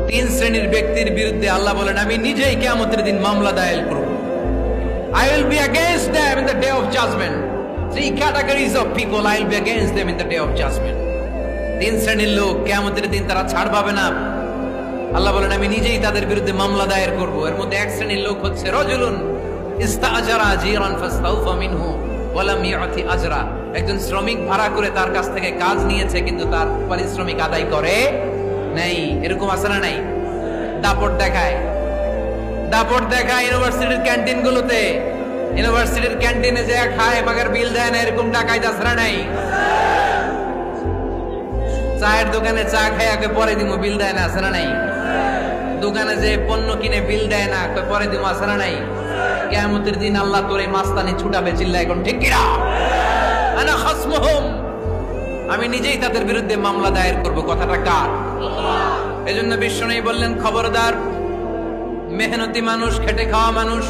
তিন শ্রেণীর ব্যক্তির বিরুদ্ধে আল্লাহ বলেন আমি নিজেই কিয়ামতের দিন মামলা দায়ের করব। I will be against them in the day of judgment. Three categories of people I will be against them in the day of judgment. তিন শ্রেণীর লোক কিয়ামতের দিন তারা ছাড় পাবে না। আল্লাহ বলেন আমি নিজেই তাদের বিরুদ্ধে মামলা দায়ের করব। এর মধ্যে এক শ্রেণীর লোক হচ্ছে রাজুলুন ইস্তাআজারা আজিরান ফাস্তাউফা মিনহু ওয়া লাম ইয়াতি আজরা। একজন শ্রমিক ভাড়া করে তার কাছ থেকে কাজ নিয়েছে কিন্তু তার পারিশ্রমিক আদায় করে নাই। এরকম আছে না নাই? দাপট দেখায় ইউনিভার্সিটির ক্যান্টিন গুলোতে, ইউনিভার্সিটির ক্যান্টিনে যে খায় মাগার বিল দেয় না, এরকম টাকায় দাসরা নাই। চায়ের দোকানে চা খায় আগে পরে দিমু বিল দেয় না, আসরা নাই? দোকানে যে পণ্য কিনে বিল দেয় না পরে দিমু, আসরা নাই? কিয়ামতের দিন আল্লাহ তোর এই মাস্তানি ছুটাবে, চিল্লা এখন ঠিক কিনা? আনা খাসমুহুম, আমি নিজেই তাদের বিরুদ্ধে মামলা দায়ের করব। কথাটা কার? এজন্য বিশ্বনবী বললেন খবরদার, মেহনতি মানুষ, খেটে খাওয়া মানুষ,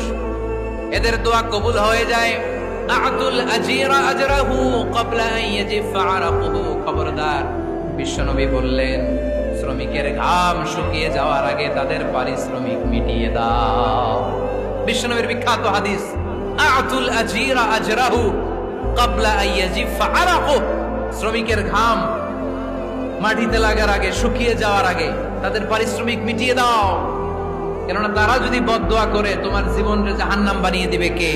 এদের দোয়া কবুল হয়ে যায়। আতুল আজিরা আজরাহু ক্বাবলা আন ইয়াজিফা আরাকুহু। খবরদার, বিশ্বনবী বললেন শ্রমিকের ঘাম শুকিয়ে যাওয়ার আগে তাদের পারিশ্রমিক মিটিয়ে দাও। বিশ্বনবীর বিখ্যাত হাদিস, আতুল আজিরা আজরাহু ক্বাবলা আন ইয়াজিফা আরাকুহু। শ্রমিকের ঘাম মাটিতে লাগার আগে, শুকিয়ে যাওয়ার আগে তাদের পারিশ্রমিক মিটিয়ে দাও। কেননা তারা যদি বদদোয়া করে তোমার জীবনকে জাহান্নাম বানিয়ে দিবে কে?